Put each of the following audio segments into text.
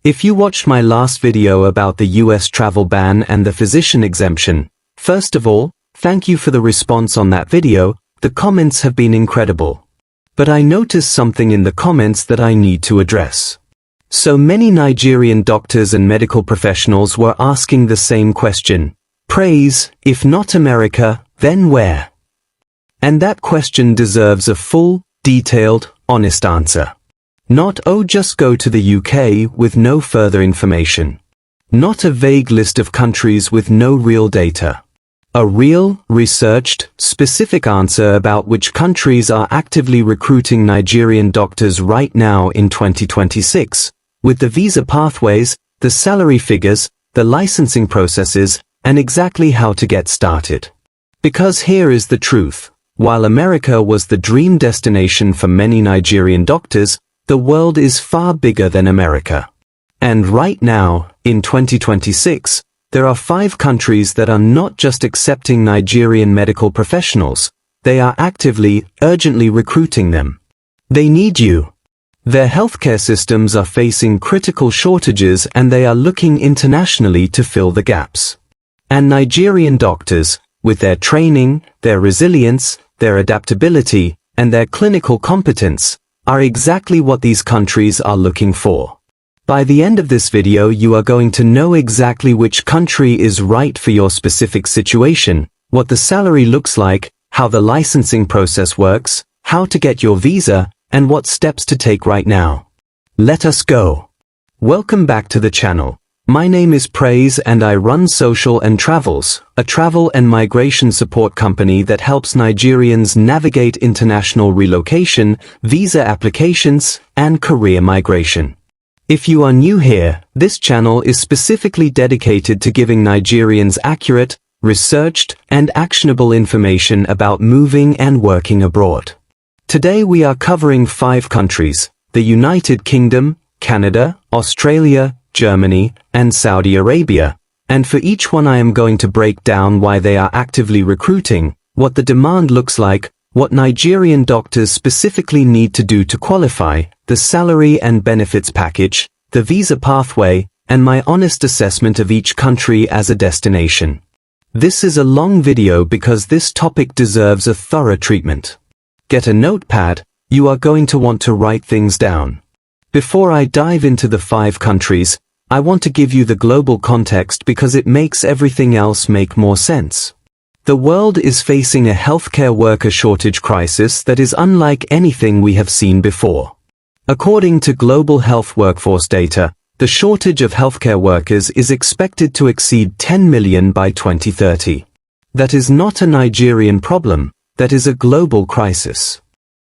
If you watched my last video about the US travel ban and the physician exemption, first of all, thank you for the response on that video. The comments have been incredible. But I noticed something in the comments that I need to address. So many Nigerian doctors and medical professionals were asking the same question. Praise, if not America, then where? And that question deserves a full, detailed, honest answer. Not, oh, just go to the UK with no further information. Not a vague list of countries with no real data. A real, researched, specific answer about which countries are actively recruiting Nigerian doctors right now in 2026, with the visa pathways, the salary figures, the licensing processes, and exactly how to get started. Because here is the truth. While America was the dream destination for many Nigerian doctors, the world is far bigger than America. And right now, in 2026, there are 5 countries that are not just accepting Nigerian medical professionals, they are actively, urgently recruiting them. They need you. Their healthcare systems are facing critical shortages and they are looking internationally to fill the gaps. And Nigerian doctors, with their training, their resilience, their adaptability, and their clinical competence, are exactly what these countries are looking for. By the end of this video you are going to know exactly which country is right for your specific situation, what the salary looks like, how the licensing process works, how to get your visa, and what steps to take right now. Let us go. Welcome back to the channel. My name is Praise and I run Social and Travels, a travel and migration support company that helps Nigerians navigate international relocation, visa applications, and career migration. If you are new here, this channel is specifically dedicated to giving Nigerians accurate, researched, and actionable information about moving and working abroad. Today we are covering 5 countries: the United Kingdom, Canada, Australia, Germany, and Saudi Arabia, and for each one I am going to break down why they are actively recruiting, what the demand looks like, what Nigerian doctors specifically need to do to qualify, the salary and benefits package, the visa pathway, and my honest assessment of each country as a destination. This is a long video because this topic deserves a thorough treatment. Get a notepad, you are going to want to write things down. Before I dive into the 5 countries, I want to give you the global context because it makes everything else make more sense. The world is facing a healthcare worker shortage crisis that is unlike anything we have seen before. According to global health workforce data, the shortage of healthcare workers is expected to exceed 10 million by 2030. That is not a Nigerian problem, that is a global crisis.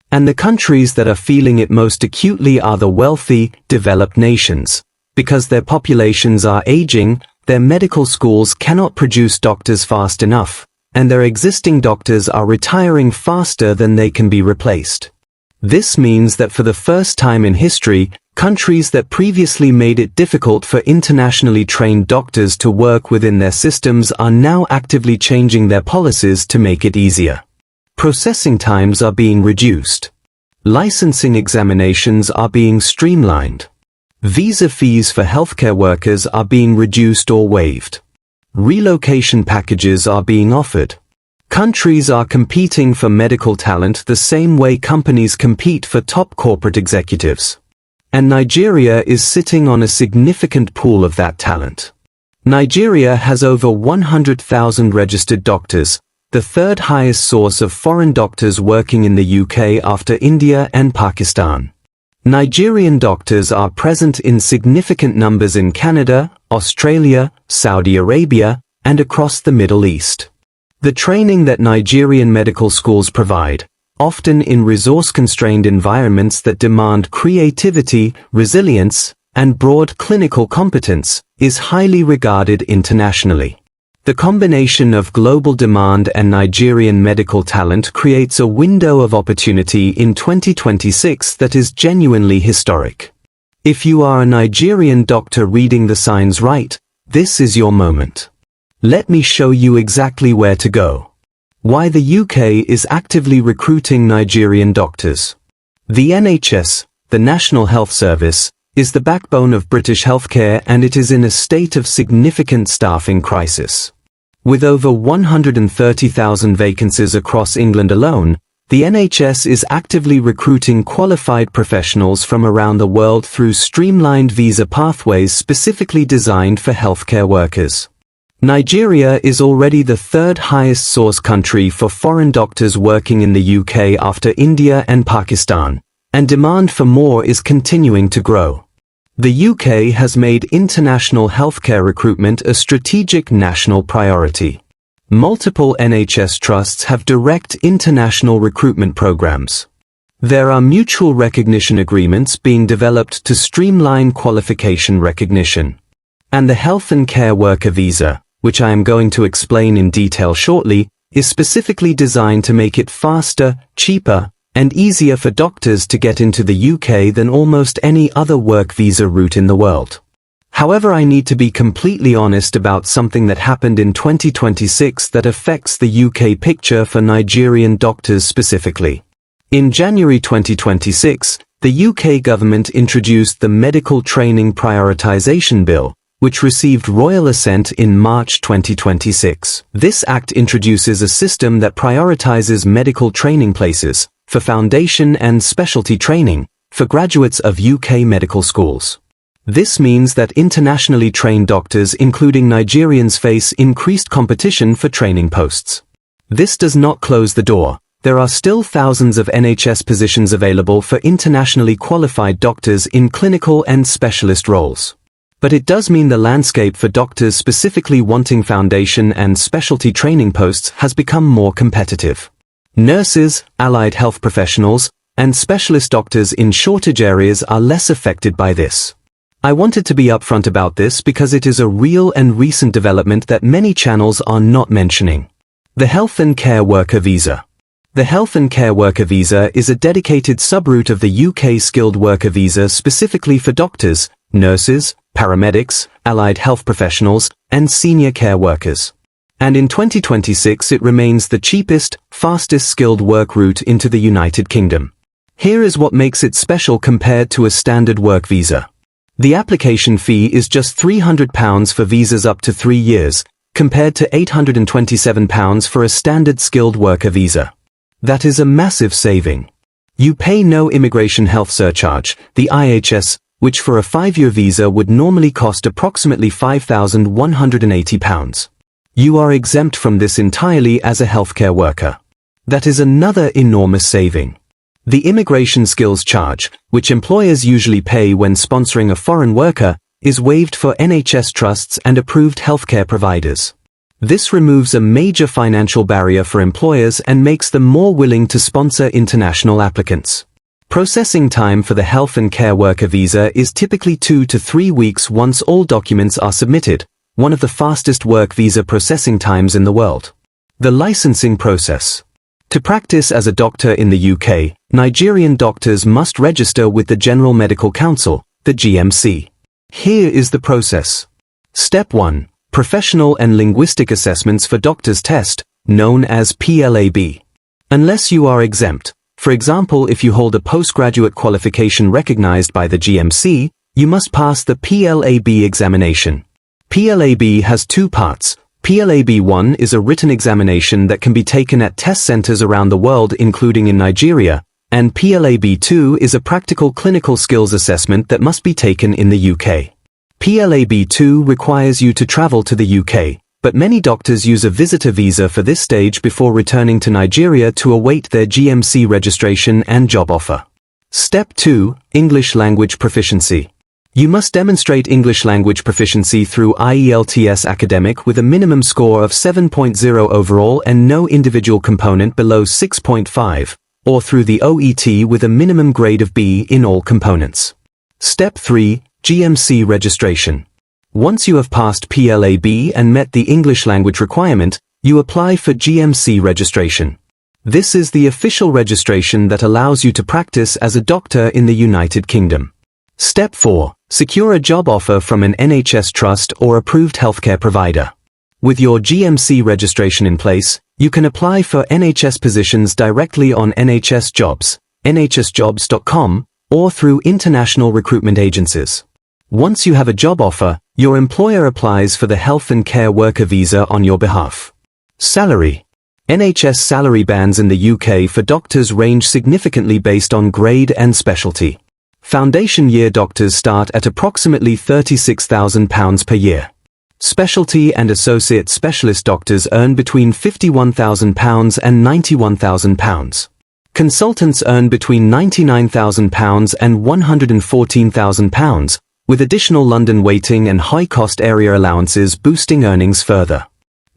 And the countries that are feeling it most acutely are the wealthy, developed nations. Because their populations are aging, their medical schools cannot produce doctors fast enough, and their existing doctors are retiring faster than they can be replaced. This means that for the first time in history, countries that previously made it difficult for internationally trained doctors to work within their systems are now actively changing their policies to make it easier. Processing times are being reduced. Licensing examinations are being streamlined. Visa fees for healthcare workers are being reduced or waived. Relocation packages are being offered. Countries are competing for medical talent the same way companies compete for top corporate executives. And Nigeria is sitting on a significant pool of that talent. Nigeria has over 100,000 registered doctors, the 3rd highest source of foreign doctors working in the UK after India and Pakistan. Nigerian doctors are present in significant numbers in Canada, Australia, Saudi Arabia, and across the Middle East. The training that Nigerian medical schools provide, often in resource-constrained environments that demand creativity, resilience, and broad clinical competence, is highly regarded internationally. The combination of global demand and Nigerian medical talent creates a window of opportunity in 2026 that is genuinely historic. If you are a Nigerian doctor reading the signs right, this is your moment. Let me show you exactly where to go. Why the UK is actively recruiting Nigerian doctors. The NHS, the National Health Service, is the backbone of British healthcare, and it is in a state of significant staffing crisis. With over 130,000 vacancies across England alone, the NHS is actively recruiting qualified professionals from around the world through streamlined visa pathways specifically designed for healthcare workers. Nigeria is already the third highest source country for foreign doctors working in the UK after India and Pakistan, and demand for more is continuing to grow. The UK has made international healthcare recruitment a strategic national priority. Multiple NHS trusts have direct international recruitment programs. There are mutual recognition agreements being developed to streamline qualification recognition. And the Health and Care Worker Visa, which I am going to explain in detail shortly, is specifically designed to make it faster, cheaper, and easier for doctors to get into the UK than almost any other work visa route in the world. However, I need to be completely honest about something that happened in 2026 that affects the UK picture for Nigerian doctors specifically. In January 2026, the UK government introduced the Medical Training Prioritisation Bill, which received royal assent in March 2026. This act introduces a system that prioritizes medical training places for foundation and specialty training for graduates of UK medical schools. This means that internationally trained doctors, including Nigerians, face increased competition for training posts. This does not close the door. There are still thousands of NHS positions available for internationally qualified doctors in clinical and specialist roles. But it does mean the landscape for doctors specifically wanting foundation and specialty training posts has become more competitive. Nurses, allied health professionals, and specialist doctors in shortage areas are less affected by this. I wanted to be upfront about this because it is a real and recent development that many channels are not mentioning. The Health and Care Worker Visa. The Health and Care Worker Visa is a dedicated subroute of the UK Skilled Worker Visa specifically for doctors, nurses, paramedics, allied health professionals, and senior care workers. And in 2026 it remains the cheapest, fastest skilled work route into the United Kingdom. Here is what makes it special compared to a standard work visa. The application fee is just £300 for visas up to 3 years, compared to £827 for a standard skilled worker visa. That is a massive saving. You pay no immigration health surcharge, the IHS, which for a 5-year visa would normally cost approximately £5,180. You are exempt from this entirely as a healthcare worker. That is another enormous saving. The immigration skills charge, which employers usually pay when sponsoring a foreign worker, is waived for NHS trusts and approved healthcare providers. This removes a major financial barrier for employers and makes them more willing to sponsor international applicants. Processing time for the Health and Care Worker Visa is typically 2 to 3 weeks once all documents are submitted, one of the fastest work visa processing times in the world. The licensing process. To practice as a doctor in the UK, Nigerian doctors must register with the General Medical Council, the GMC. Here is the process. Step 1. Professional and Linguistic Assessments for Doctors Test, known as PLAB. Unless you are exempt, for example if you hold a postgraduate qualification recognized by the GMC, you must pass the PLAB examination. PLAB has 2 parts. PLAB-1 is a written examination that can be taken at test centers around the world including in Nigeria, and PLAB-2 is a practical clinical skills assessment that must be taken in the UK. PLAB-2 requires you to travel to the UK, but many doctors use a visitor visa for this stage before returning to Nigeria to await their GMC registration and job offer. Step 2. English Language Proficiency. You must demonstrate English language proficiency through IELTS Academic with a minimum score of 7.0 overall and no individual component below 6.5, or through the OET with a minimum grade of B in all components. Step 3. GMC Registration. Once you have passed PLAB and met the English language requirement, you apply for GMC registration. This is the official registration that allows you to practice as a doctor in the United Kingdom. Step 4. Secure a job offer from an NHS trust or approved healthcare provider. With your GMC registration in place, you can apply for NHS positions directly on NHS Jobs, nhsjobs.com, or through international recruitment agencies. Once you have a job offer, your employer applies for the health and care worker visa on your behalf. Salary. NHS salary bands in the UK for doctors range significantly based on grade and specialty. Foundation year doctors start at approximately £36,000 per year. Specialty and associate specialist doctors earn between £51,000 and £91,000. Consultants earn between £99,000 and £114,000, with additional London weighting and high-cost area allowances boosting earnings further.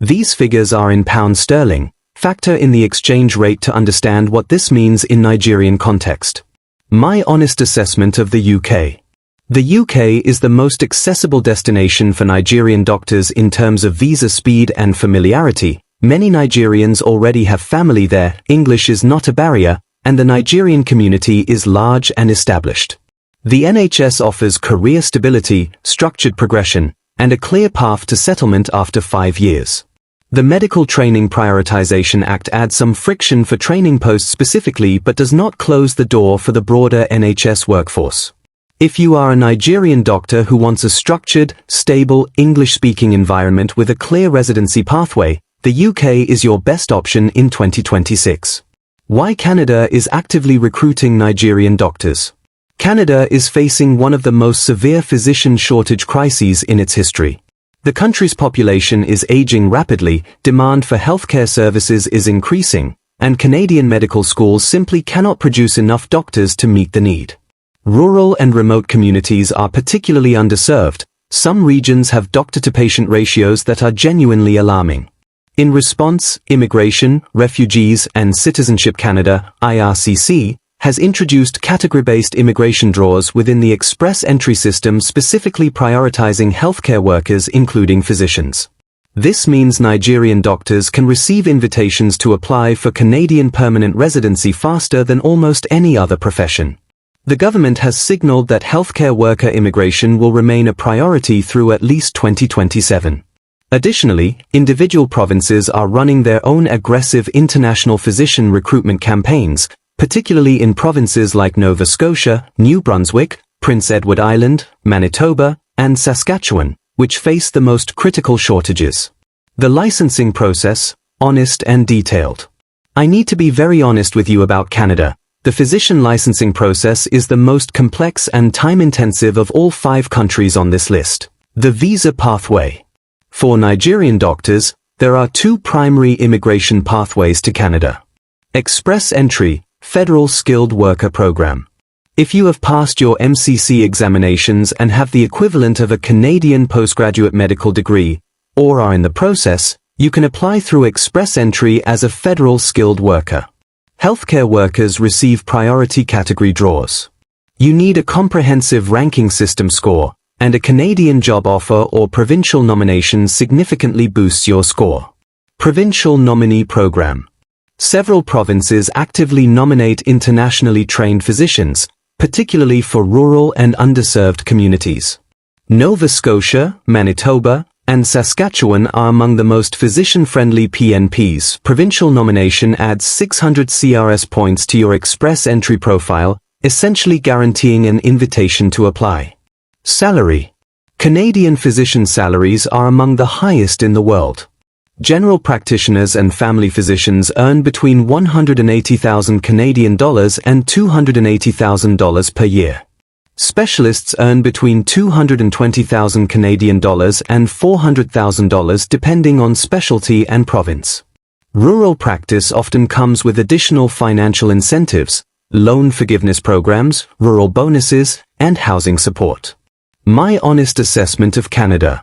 These figures are in pounds sterling. Factor in the exchange rate to understand what this means in Nigerian context. My honest assessment of the UK. The UK is the most accessible destination for Nigerian doctors in terms of visa speed and familiarity. Many Nigerians already have family there, English is not a barrier, and the Nigerian community is large and established. The NHS offers career stability, structured progression, and a clear path to settlement after 5 years. The Medical Training Prioritisation Act adds some friction for training posts specifically but does not close the door for the broader NHS workforce. If you are a Nigerian doctor who wants a structured, stable, English-speaking environment with a clear residency pathway, the UK is your best option in 2026. Why Canada is actively recruiting Nigerian doctors. Canada is facing one of the most severe physician shortage crises in its history. The country's population is aging rapidly, demand for healthcare services is increasing, and Canadian medical schools simply cannot produce enough doctors to meet the need. Rural and remote communities are particularly underserved. Some regions have doctor-to-patient ratios that are genuinely alarming. In response, Immigration, Refugees and Citizenship Canada, IRCC, has introduced category-based immigration draws within the express entry system, specifically prioritizing healthcare workers including physicians. This means Nigerian doctors can receive invitations to apply for Canadian permanent residency faster than almost any other profession. The government has signaled that healthcare worker immigration will remain a priority through at least 2027. Additionally, individual provinces are running their own aggressive international physician recruitment campaigns, particularly in provinces like Nova Scotia, New Brunswick, Prince Edward Island, Manitoba, and Saskatchewan, which face the most critical shortages. The licensing process, honest and detailed. I need to be very honest with you about Canada. The physician licensing process is the most complex and time-intensive of all 5 countries on this list. The visa pathway. For Nigerian doctors, there are 2 primary immigration pathways to Canada. Express entry, Federal Skilled Worker Program. If you have passed your MCC examinations and have the equivalent of a Canadian postgraduate medical degree, or are in the process, you can apply through Express Entry as a federal skilled worker. Healthcare workers receive priority category draws. You need a comprehensive ranking system score, and a Canadian job offer or provincial nomination significantly boosts your score. Provincial Nominee Program. Several provinces actively nominate internationally trained physicians, particularly for rural and underserved communities. Nova Scotia, Manitoba, and Saskatchewan are among the most physician-friendly PNPs. Provincial nomination adds 600 CRS points to your Express Entry profile, essentially guaranteeing an invitation to apply. Salary. Canadian physician salaries are among the highest in the world. General practitioners and family physicians earn between $180,000 Canadian dollars and $280,000 per year. Specialists earn between $220,000 Canadian dollars and $400,000 depending on specialty and province. Rural practice often comes with additional financial incentives, loan forgiveness programs, rural bonuses, and housing support. My honest assessment of Canada.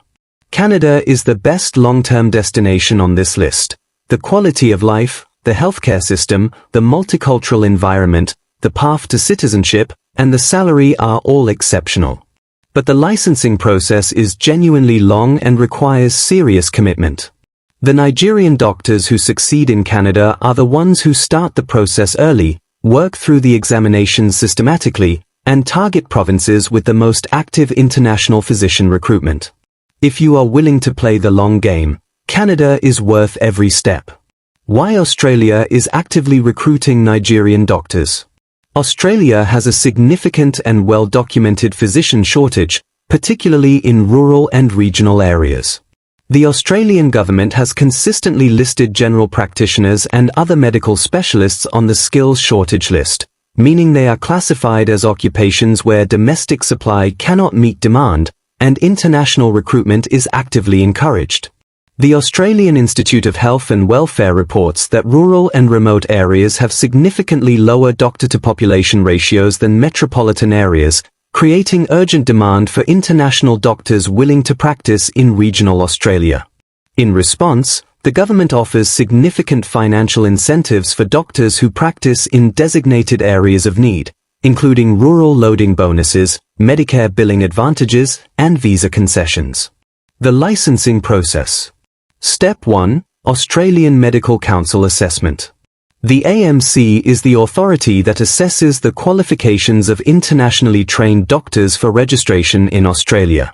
Canada is the best long-term destination on this list. The quality of life, the healthcare system, the multicultural environment, the path to citizenship, and the salary are all exceptional. But the licensing process is genuinely long and requires serious commitment. The Nigerian doctors who succeed in Canada are the ones who start the process early, work through the examinations systematically, and target provinces with the most active international physician recruitment. If you are willing to play the long game, Canada is worth every step. Why Australia is actively recruiting Nigerian doctors. Australia has a significant and well-documented physician shortage, particularly in rural and regional areas. The Australian government has consistently listed general practitioners and other medical specialists on the skills shortage list, meaning they are classified as occupations where domestic supply cannot meet demand, and international recruitment is actively encouraged. The Australian Institute of Health and Welfare reports that rural and remote areas have significantly lower doctor-to-population ratios than metropolitan areas, creating urgent demand for international doctors willing to practice in regional Australia. In response, the government offers significant financial incentives for doctors who practice in designated areas of need, including rural loading bonuses, Medicare billing advantages, and visa concessions. The licensing process. Step 1. Australian Medical Council Assessment. The AMC is the authority that assesses the qualifications of internationally trained doctors for registration in Australia.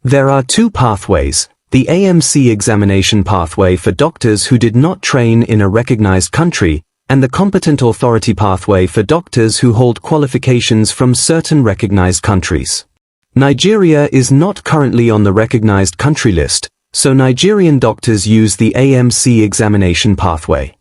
There are two pathways: the AMC examination pathway for doctors who did not train in a recognized country, and the competent authority pathway for doctors who hold qualifications from certain recognized countries. Nigeria is not currently on the recognized country list, so Nigerian doctors use the AMC examination pathway.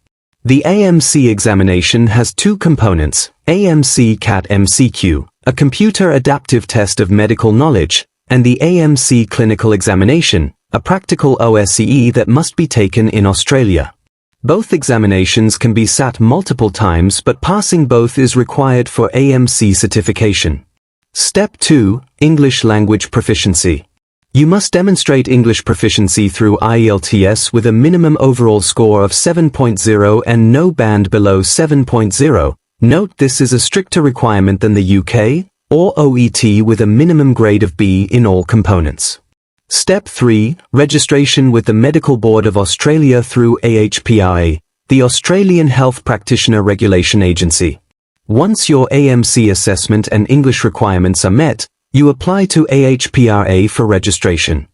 The AMC examination has two components: AMC CAT MCQ, a computer adaptive test of medical knowledge, and the AMC clinical examination, a practical OSCE that must be taken in Australia. Both examinations can be sat multiple times, but passing both is required for AMC certification. Step 2. English language proficiency. You must demonstrate English proficiency through IELTS with a minimum overall score of 7.0 and no band below 7.0. Note this is a stricter requirement than the UK, or OET with a minimum grade of B in all components. Step 3. Registration with the Medical Board of Australia through AHPRA, the Australian Health Practitioner Regulation Agency. Once your AMC assessment and English requirements are met, you apply to AHPRA for registration.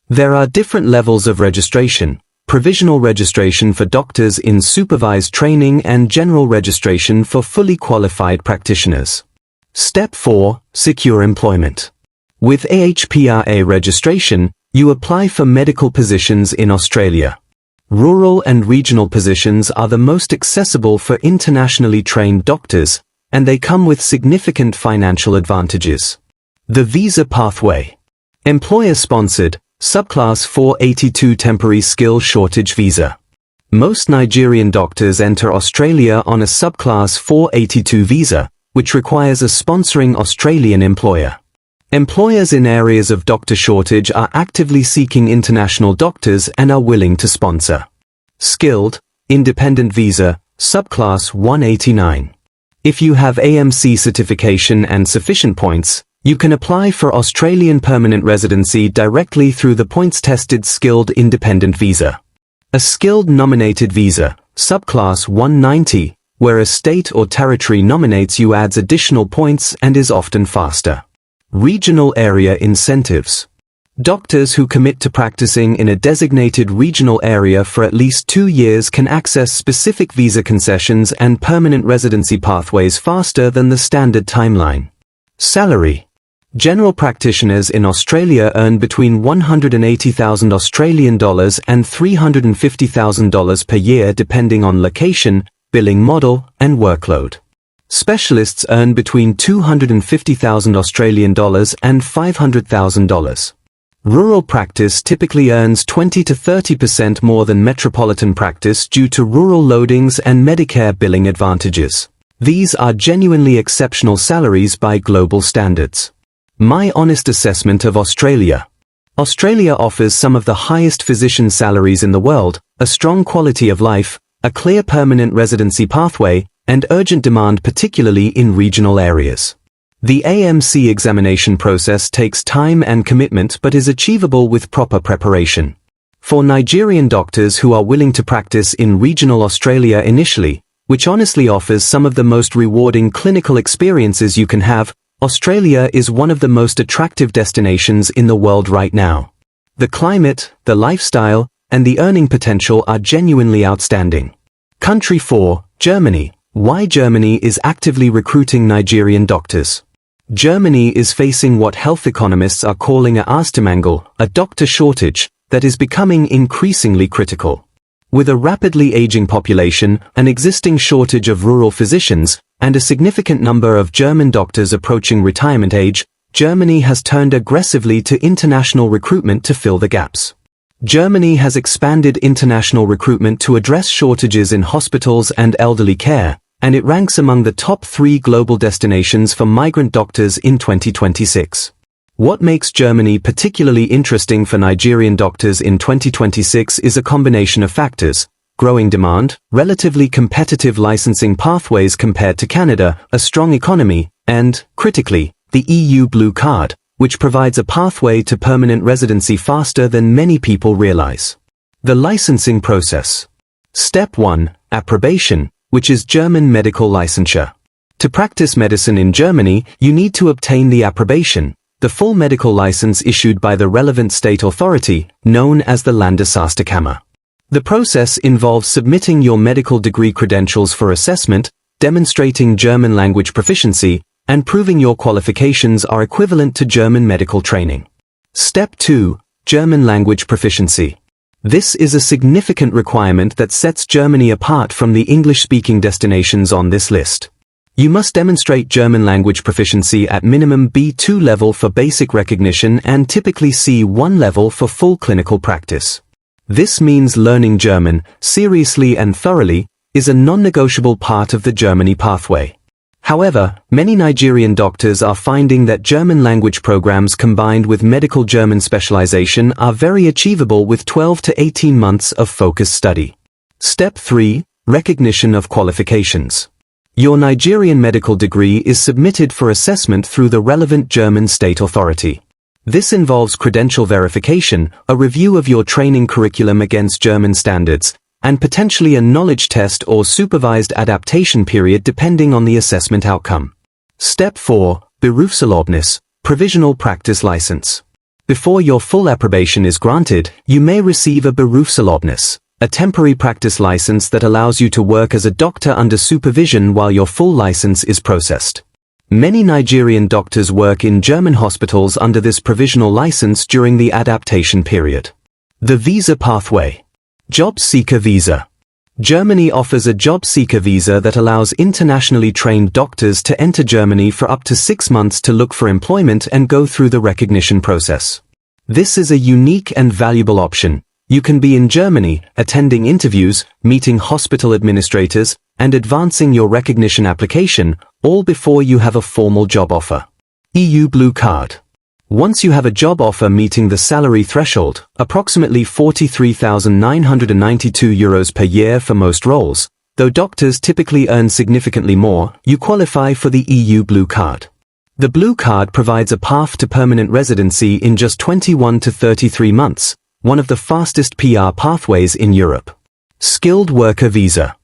There are different levels of registration: provisional registration for doctors in supervised training and general registration for fully qualified practitioners. Step 4. Secure employment. With AHPRA registration, you apply for medical positions in Australia. Rural and regional positions are the most accessible for internationally trained doctors, and they come with significant financial advantages. The visa pathway. Employer-sponsored, subclass 482 temporary skill shortage visa. Most Nigerian doctors enter Australia on a subclass 482 visa, which requires a sponsoring Australian employer. Employers in areas of doctor shortage are actively seeking international doctors and are willing to sponsor. Skilled, independent visa, subclass 189. If you have AMC certification and sufficient points, you can apply for Australian permanent residency directly through the points-tested skilled independent visa. A skilled nominated visa, subclass 190, where a state or territory nominates you, adds additional points and is often faster. Regional area incentives. Doctors who commit to practicing in a designated regional area for at least 2 years can access specific visa concessions and permanent residency pathways faster than the standard timeline. Salary. General practitioners in Australia earn between $180,000 Australian dollars and $350,000 per year depending on location, billing model, and workload. Specialists earn between $250,000 Australian dollars and $500,000. Rural practice typically earns 20 to 30% more than metropolitan practice due to rural loadings and Medicare billing advantages. These are genuinely exceptional salaries by global standards. My honest assessment of Australia. Australia offers some of the highest physician salaries in the world, a strong quality of life, a clear permanent residency pathway, and urgent demand particularly in regional areas. The AMC examination process takes time and commitment but is achievable with proper preparation. For Nigerian doctors who are willing to practice in regional Australia initially, which honestly offers some of the most rewarding clinical experiences you can have, Australia is one of the most attractive destinations in the world right now. The climate, the lifestyle, and the earning potential are genuinely outstanding. Country 4, Germany, Why Germany is actively recruiting Nigerian doctors. Germany is facing what health economists are calling a Arztemangel, a doctor shortage, that is becoming increasingly critical. With a rapidly aging population, an existing shortage of rural physicians, and a significant number of German doctors approaching retirement age, Germany has turned aggressively to international recruitment to fill the gaps. Germany has expanded international recruitment to address shortages in hospitals and elderly care, and it ranks among the top 3 global destinations for migrant doctors in 2026. What makes Germany particularly interesting for Nigerian doctors in 2026 is a combination of factors: growing demand, relatively competitive licensing pathways compared to Canada, a strong economy, and, critically, the EU Blue Card, which provides a pathway to permanent residency faster than many people realize. The licensing process. Step 1. Approbation, which is German medical licensure. To practice medicine in Germany, you need to obtain the approbation, the full medical license issued by the relevant state authority, known as the Landesärztekammer. The process involves submitting your medical degree credentials for assessment, demonstrating German language proficiency, and proving your qualifications are equivalent to German medical training. Step 2. German language proficiency. This is a significant requirement that sets Germany apart from the English-speaking destinations on this list. You must demonstrate German language proficiency at minimum B2 level for basic recognition and typically C1 level for full clinical practice. This means learning German, seriously and thoroughly, is a non-negotiable part of the Germany pathway. However, many Nigerian doctors are finding that German language programs combined with medical German specialization are very achievable with 12 to 18 months of focused study. Step 3. Recognition of qualifications. Your Nigerian medical degree is submitted for assessment through the relevant German state authority. This involves credential verification, a review of your training curriculum against German standards, and potentially a knowledge test or supervised adaptation period depending on the assessment outcome. Step 4. Berufserlaubnis, provisional practice license. Before your full approbation is granted, you may receive a Berufserlaubnis, a temporary practice license that allows you to work as a doctor under supervision while your full license is processed. Many Nigerian doctors work in German hospitals under this provisional license during the adaptation period. The visa pathway. Job seeker visa. Germany offers a job seeker visa that allows internationally trained doctors to enter Germany for up to 6 months to look for employment and go through the recognition process. This is a unique and valuable option. You can be in Germany, attending interviews, meeting hospital administrators, and advancing your recognition application, all before you have a formal job offer. EU Blue Card. Once you have a job offer meeting the salary threshold, approximately €43,992 per year for most roles, though doctors typically earn significantly more, you qualify for the EU Blue Card. The Blue Card provides a path to permanent residency in just 21 to 33 months, one of the fastest PR pathways in Europe. Skilled Worker Visa.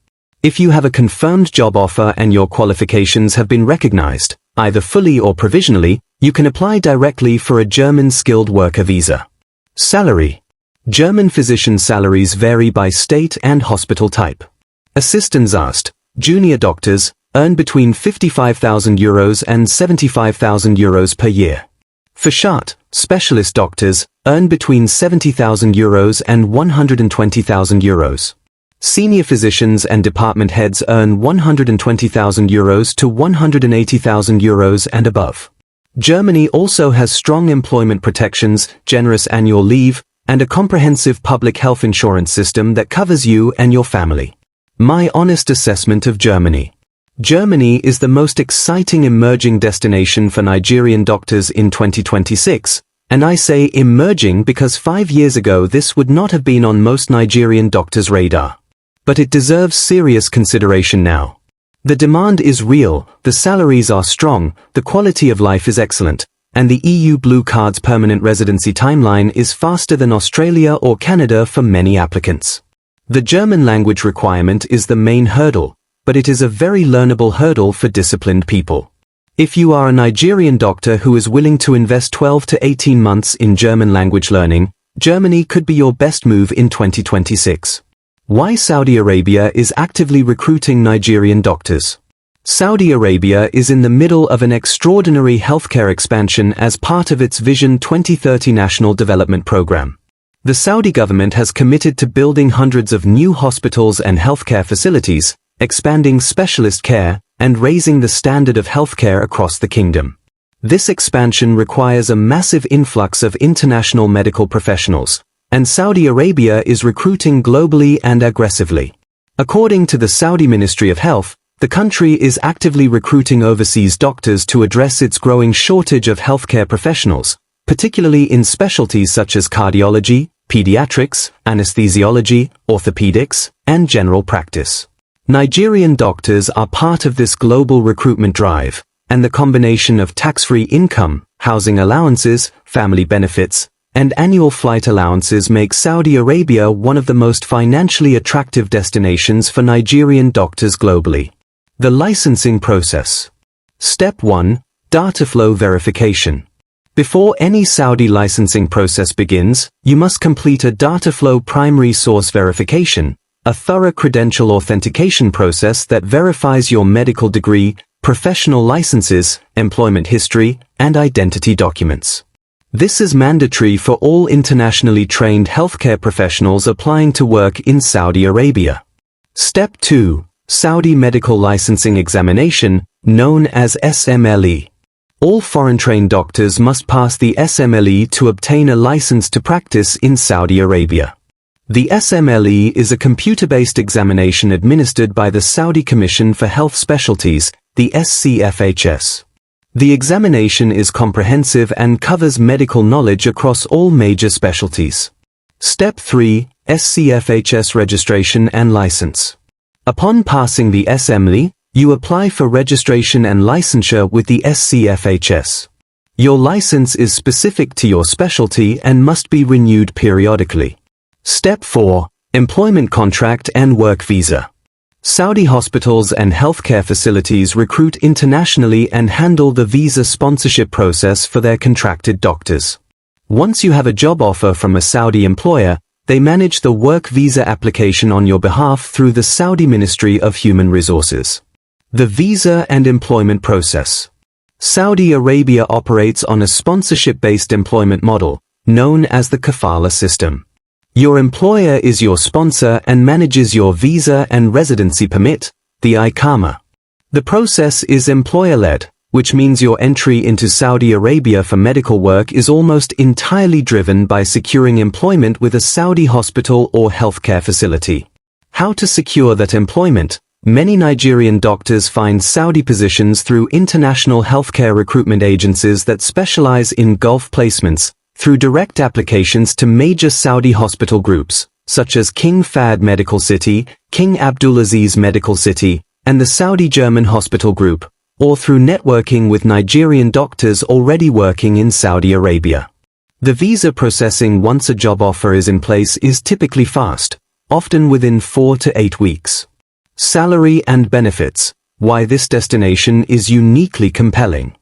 If you have a confirmed job offer and your qualifications have been recognized, either fully or provisionally, you can apply directly for a German skilled worker visa. Salary. German physician salaries vary by state and hospital type. Assistenzarzt, junior doctors, earn between €55,000 and €75,000 per year. Fachat, specialist doctors, earn between €70,000 and €120,000. Senior physicians and department heads earn €120,000 to €180,000 and above. Germany also has strong employment protections, generous annual leave, and a comprehensive public health insurance system that covers you and your family. My honest assessment of Germany. Germany is the most exciting emerging destination for Nigerian doctors in 2026, and I say emerging because 5 years ago this would not have been on most Nigerian doctors' radar. But it deserves serious consideration now. The demand is real, the salaries are strong, the quality of life is excellent, and the EU Blue Card's permanent residency timeline is faster than Australia or Canada for many applicants. The German language requirement is the main hurdle, but it is a very learnable hurdle for disciplined people. If you are a Nigerian doctor who is willing to invest 12 to 18 months in German language learning, Germany could be your best move in 2026. Why Saudi Arabia is actively recruiting Nigerian doctors. Saudi Arabia is in the middle of an extraordinary healthcare expansion as part of its Vision 2030 National Development Program. The Saudi government has committed to building hundreds of new hospitals and healthcare facilities, expanding specialist care, and raising the standard of healthcare across the kingdom. This expansion requires a massive influx of international medical professionals, and Saudi Arabia is recruiting globally and aggressively. According to the Saudi Ministry of Health, the country is actively recruiting overseas doctors to address its growing shortage of healthcare professionals, particularly in specialties such as cardiology, pediatrics, anesthesiology, orthopedics, and general practice. Nigerian doctors are part of this global recruitment drive, and the combination of tax-free income, housing allowances, family benefits, and annual flight allowances makes Saudi Arabia one of the most financially attractive destinations for Nigerian doctors globally. The licensing process. Step 1. Data flow verification. Before any Saudi licensing process begins, you must complete a data flow primary source verification, a thorough credential authentication process that verifies your medical degree, professional licenses, employment history, and identity documents. This is mandatory for all internationally trained healthcare professionals applying to work in Saudi Arabia. Step 2. Saudi Medical Licensing Examination, known as SMLE. All foreign-trained doctors must pass the SMLE to obtain a license to practice in Saudi Arabia. The SMLE is a computer-based examination administered by the Saudi Commission for Health Specialties, the SCFHS. The examination is comprehensive and covers medical knowledge across all major specialties. Step 3. SCFHS Registration and License. Upon passing the SMLE, you apply for registration and licensure with the SCFHS. Your license is specific to your specialty and must be renewed periodically. Step 4. Employment contract and work visa. Saudi hospitals and healthcare facilities recruit internationally and handle the visa sponsorship process for their contracted doctors. Once you have a job offer from a Saudi employer, they manage the work visa application on your behalf through the Saudi Ministry of Human Resources. The visa and employment process. Saudi Arabia operates on a sponsorship-based employment model, known as the kafala system. Your employer is your sponsor and manages your visa and residency permit, the iqama. The process is employer-led, which means your entry into Saudi Arabia for medical work is almost entirely driven by securing employment with a Saudi hospital or healthcare facility. How to secure that employment? Many Nigerian doctors find Saudi positions through international healthcare recruitment agencies that specialize in Gulf placements, through direct applications to major Saudi hospital groups, such as King Fahd Medical City, King Abdulaziz Medical City, and the Saudi German Hospital Group, or through networking with Nigerian doctors already working in Saudi Arabia. The visa processing once a job offer is in place is typically fast, often within 4 to 8 weeks. Salary and benefits. Why this destination is uniquely compelling.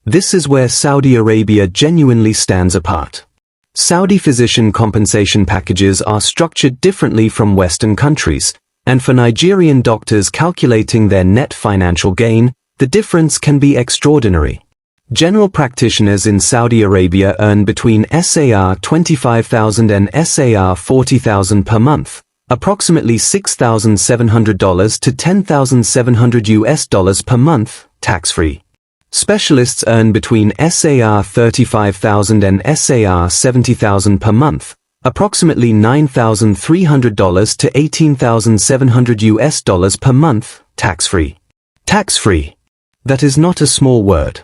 This is where Saudi Arabia genuinely stands apart. Saudi physician compensation packages are structured differently from Western countries, and for Nigerian doctors calculating their net financial gain, the difference can be extraordinary. General practitioners in Saudi Arabia earn between SAR 25,000 and SAR 40,000 per month, approximately $6,700 to $10,700 per month, tax-free. Specialists earn between SAR 35,000 and SAR 70,000 per month, approximately $9,300 to $18,700 per month, tax-free. Tax-free. That is not a small word.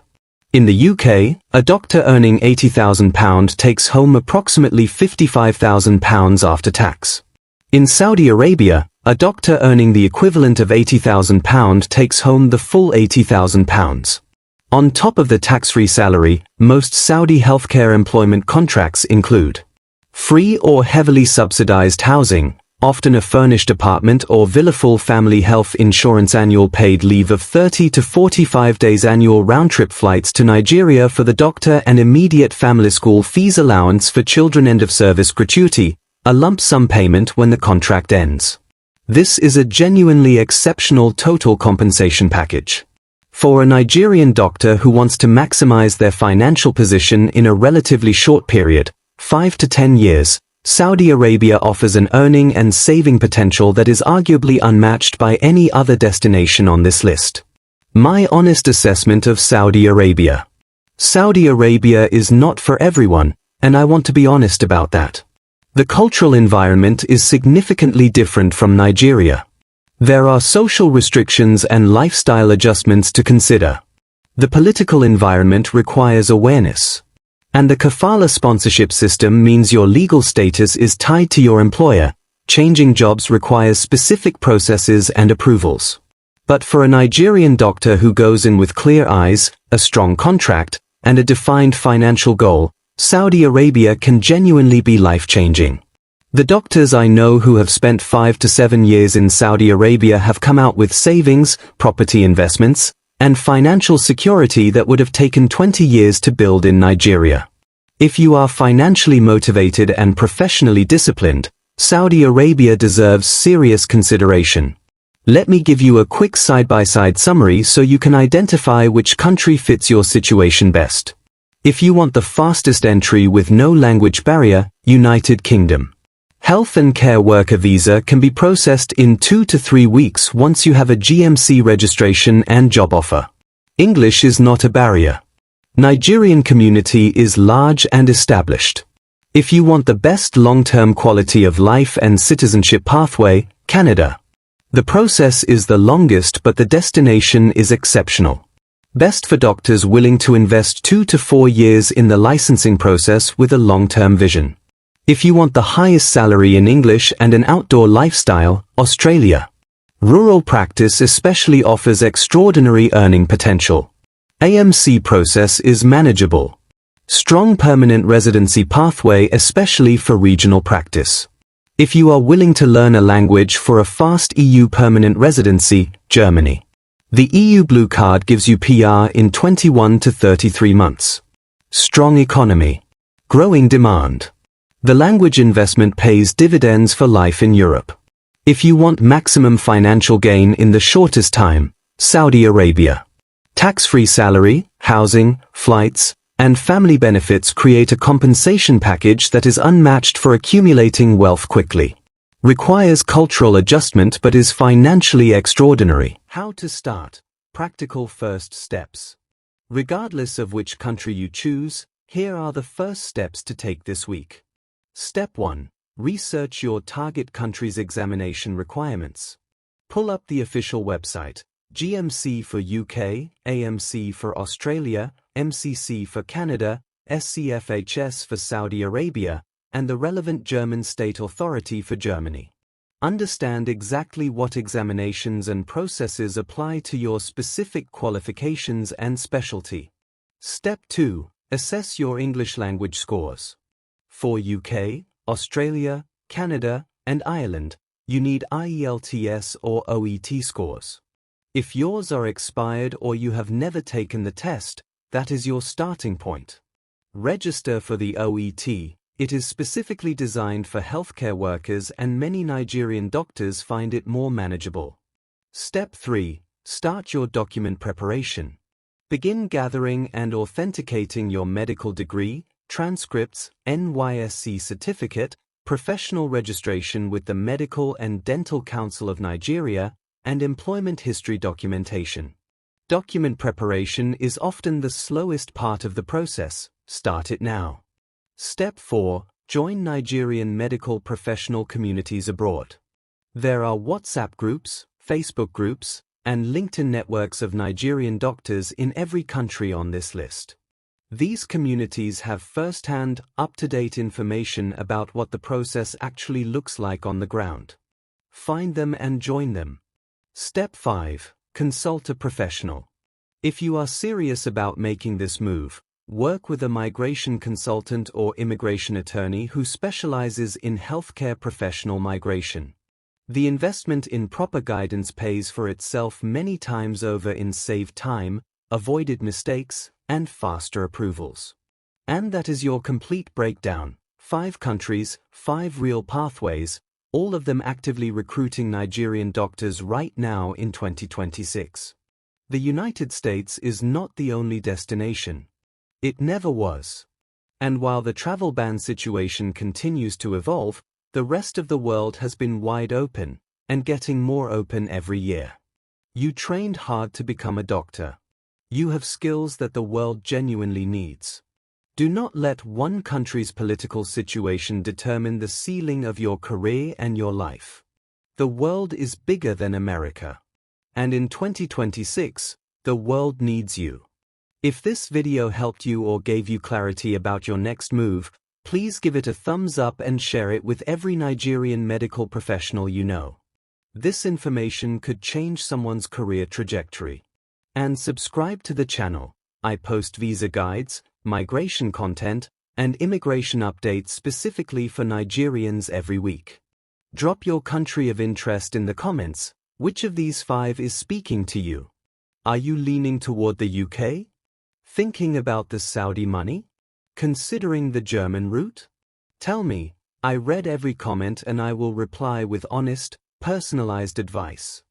In the UK, a doctor earning £80,000 takes home approximately £55,000 after tax. In Saudi Arabia, a doctor earning the equivalent of £80,000 takes home the full £80,000. On top of the tax-free salary, most Saudi healthcare employment contracts include free or heavily subsidized housing, often a furnished apartment or villa, full family health insurance, annual paid leave of 30 to 45 days, annual round-trip flights to Nigeria for the doctor, and immediate family school fees, allowance for children, end-of-service gratuity, a lump sum payment when the contract ends. This is a genuinely exceptional total compensation package. For a Nigerian doctor who wants to maximize their financial position in a relatively short period, 5 to 10 years, Saudi Arabia offers an earning and saving potential that is arguably unmatched by any other destination on this list. My honest assessment of Saudi Arabia. Saudi Arabia is not for everyone, and I want to be honest about that. The cultural environment is significantly different from Nigeria. There are social restrictions and lifestyle adjustments to consider. The political environment requires awareness. And the kafala sponsorship system means your legal status is tied to your employer. Changing jobs requires specific processes and approvals. But for a Nigerian doctor who goes in with clear eyes, a strong contract, and a defined financial goal, Saudi Arabia can genuinely be life-changing. The doctors I know who have spent 5 to 7 years in Saudi Arabia have come out with savings, property investments, and financial security that would have taken 20 years to build in Nigeria. If you are financially motivated and professionally disciplined, Saudi Arabia deserves serious consideration. Let me give you a quick side-by-side summary so you can identify which country fits your situation best. If you want the fastest entry with no language barrier, United Kingdom. Health and Care Worker Visa can be processed in 2 to 3 weeks once you have a GMC registration and job offer. English is not a barrier. Nigerian community is large and established. If you want the best long-term quality of life and citizenship pathway, Canada. The process is the longest but the destination is exceptional. Best for doctors willing to invest 2 to 4 years in the licensing process with a long-term vision. If you want the highest salary in English and an outdoor lifestyle, Australia. Rural practice especially offers extraordinary earning potential. AMC process is manageable. Strong permanent residency pathway especially for regional practice. If you are willing to learn a language for a fast EU permanent residency, Germany. The EU Blue Card gives you PR in 21 to 33 months. Strong economy. Growing demand. The language investment pays dividends for life in Europe. If you want maximum financial gain in the shortest time, Saudi Arabia. Tax-free salary, housing, flights, and family benefits create a compensation package that is unmatched for accumulating wealth quickly. Requires cultural adjustment but is financially extraordinary. How to start. Practical first steps. Regardless of which country you choose, here are the first steps to take this week. Step 1. Research your target country's examination requirements. Pull up the official website. GMC for UK, AMC for Australia, MCC for Canada, SCFHS for Saudi Arabia, and the relevant German state authority for Germany. Understand exactly what examinations and processes apply to your specific qualifications and specialty. Step 2. Assess your English language scores. For UK, Australia, Canada, and Ireland, you need IELTS or OET scores. If yours are expired or you have never taken the test, that is your starting point. Register for the OET. It is specifically designed for healthcare workers and many Nigerian doctors find it more manageable. Step 3. Start your document preparation. Begin gathering and authenticating your medical degree, transcripts, NYSC certificate, professional registration with the Medical and Dental Council of Nigeria, and employment history documentation. Document preparation is often the slowest part of the process. Start it now. Step 4. Join Nigerian medical professional communities abroad. There are WhatsApp groups, Facebook groups, and LinkedIn networks of Nigerian doctors in every country on this list. These communities have first-hand, up-to-date information about what the process actually looks like on the ground. Find them and join them. Step 5. Consult a professional. If you are serious about making this move, work with a migration consultant or immigration attorney who specializes in healthcare professional migration. The investment in proper guidance pays for itself many times over in saved time, avoided mistakes, and faster approvals. And that is your complete breakdown. 5 countries, 5 real pathways, all of them actively recruiting Nigerian doctors right now in 2026. The United States is not the only destination. It never was. And while the travel ban situation continues to evolve, the rest of the world has been wide open, and getting more open every year. You trained hard to become a doctor. You have skills that the world genuinely needs. Do not let one country's political situation determine the ceiling of your career and your life. The world is bigger than America. And in 2026, the world needs you. If this video helped you or gave you clarity about your next move, please give it a thumbs up and share it with every Nigerian medical professional you know. This information could change someone's career trajectory. And subscribe to the channel. I post visa guides, migration content, and immigration updates specifically for Nigerians every week. Drop your country of interest in the comments. Which of these 5 is speaking to you? Are you leaning toward the UK? Thinking about the Saudi money? Considering the German route? Tell me. I read every comment and I will reply with honest, personalized advice.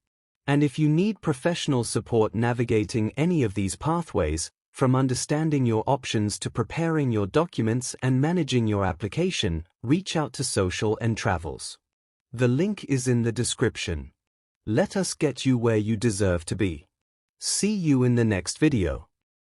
And if you need professional support navigating any of these pathways, from understanding your options to preparing your documents and managing your application, reach out to Social and Travels. The link is in the description. Let us get you where you deserve to be. See you in the next video.